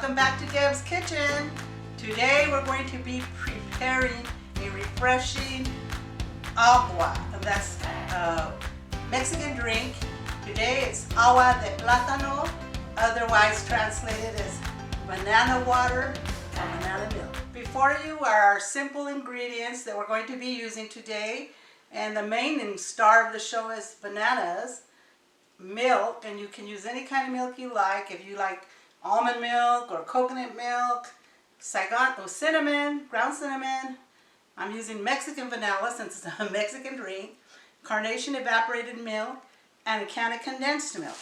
Welcome back to Deb's Kitchen. Today we're going to be preparing a refreshing agua. That's a Mexican drink. Today it's Agua de Platano, otherwise translated as banana water and banana milk. Before you are our simple ingredients that we're going to be using today, and the main star of the show is bananas, milk, and you can use any kind of milk you like. If you like almond milk or coconut milk, Saigon or cinnamon, ground cinnamon. I'm using Mexican vanilla since it's a Mexican drink, carnation evaporated milk, and a can of condensed milk.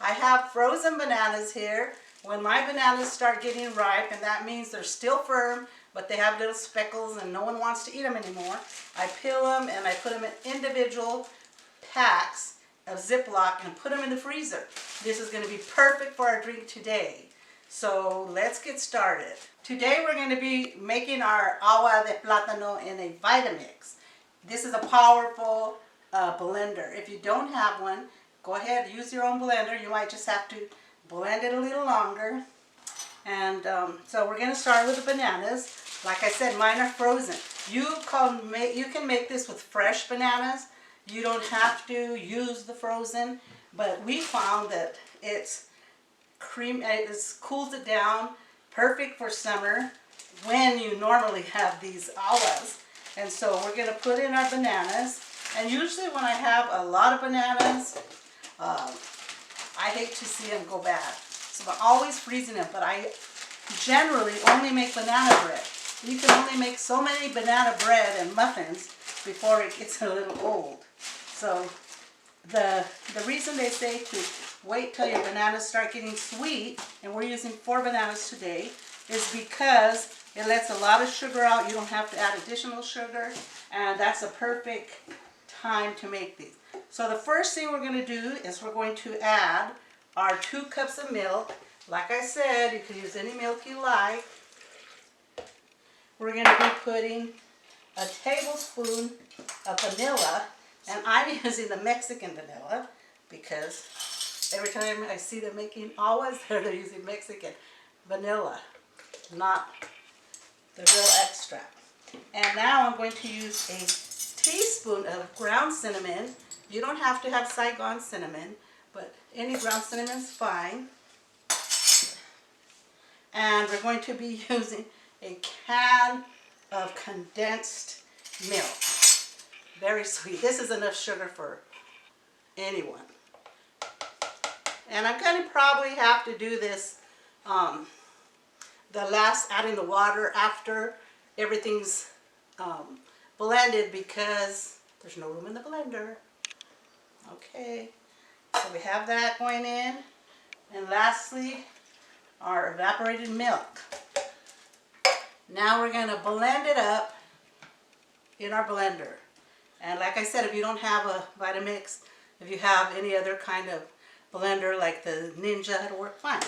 I have frozen bananas here. When my bananas start getting ripe, and that means they're still firm, but they have little speckles and no one wants to eat them anymore, I peel them and I put them in individual packs of Ziploc and put them in the freezer. This is going to be perfect for our drink today. So let's get started. Today we're going to be making our Agua de Platano in a Vitamix. This is a powerful blender. If you don't have one, go ahead, use your own blender. You might just have to blend it a little longer. And so we're going to start with the bananas. Like I said, mine are frozen. You can make this with fresh bananas. You don't have to use the frozen, but we found that it cools it down, perfect for summer when you normally have these aguas. And so we're going to put in our bananas. And usually when I have a lot of bananas, I hate to see them go bad. So I'm always freezing them, but I generally only make banana bread. You can only make so many banana bread and muffins before it gets a little old. So the reason they say to wait till your bananas start getting sweet, and we're using 4 bananas today, is because it lets a lot of sugar out. You don't have to add additional sugar, and that's a perfect time to make these. So the first thing we're going to do is we're going to add our 2 cups of milk. Like I said, you can use any milk you like. We're going to be putting a tablespoon of vanilla, and I'm using the Mexican vanilla because every time I see them making aguas, they're using Mexican vanilla, not the real extract. And now I'm going to use a teaspoon of ground cinnamon. You don't have to have Saigon cinnamon, but any ground cinnamon is fine. And we're going to be using a can of condensed milk. Very sweet. This is enough sugar for anyone. And I'm going to probably have to do this adding the water after everything's blended because there's no room in the blender. Okay, so we have that going in. And lastly, our evaporated milk. Now we're going to blend it up in our blender. And like I said, if you don't have a Vitamix, if you have any other kind of blender like the Ninja, it'll work fine.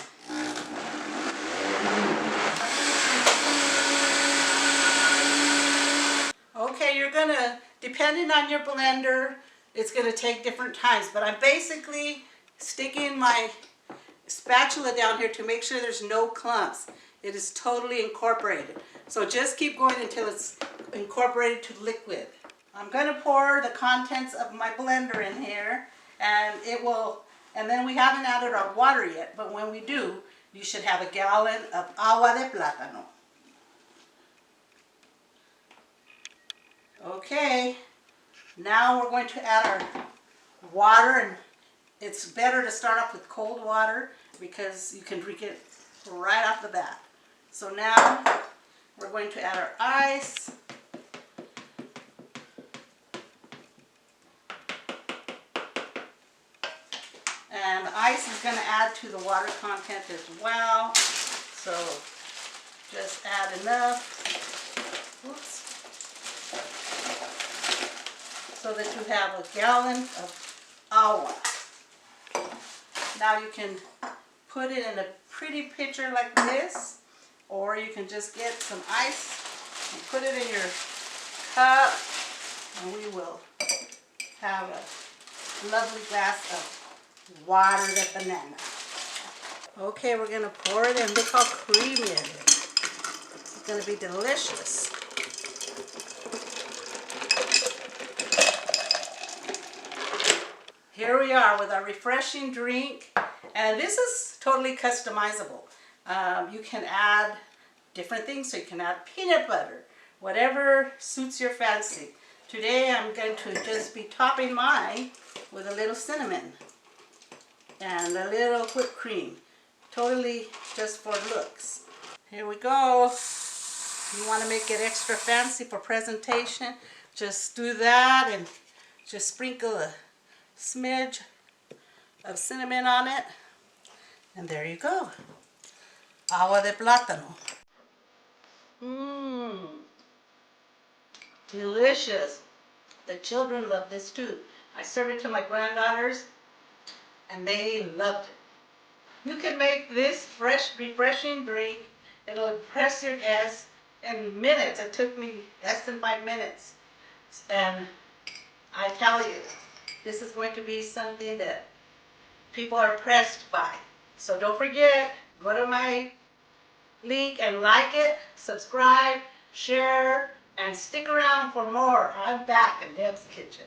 Okay, you're going to, depending on your blender, it's going to take different times. But I'm basically sticking my spatula down here to make sure there's no clumps. It is totally incorporated. So just keep going until it's incorporated to liquid. I'm going to pour the contents of my blender in here, and and then we haven't added our water yet, but when we do, you should have a gallon of Agua de Platano. Okay, now we're going to add our water, and it's better to start off with cold water because you can drink it right off the bat. So now we're going to add our ice. And the ice is going to add to the water content as well. So just add enough. Oops. So that you have a gallon of agua. Now you can put it in a pretty pitcher like this, or you can just get some ice and put it in your cup, and we will have a lovely glass of water de banana. Okay, we're gonna pour it in. Look how creamy it is. It's gonna be delicious. Here we are with our refreshing drink, and this is totally customizable. You can add different things, so you can add peanut butter, whatever suits your fancy. Today I'm going to just be topping mine with a little cinnamon and a little whipped cream, totally just for looks. Here we go. You want to make it extra fancy for presentation, just do that and just sprinkle a smidge of cinnamon on it, and there you go. Agua de Platano. Mmm, delicious. The children love this too. I served it to my granddaughters and they loved it. You can make this fresh, refreshing drink. It'll impress your guests in minutes. It took me less than 5 minutes. And I tell you, this is going to be something that people are impressed by. So don't forget, go to my link and like it, subscribe, share, and stick around for more. I'm back in Deb's Kitchen.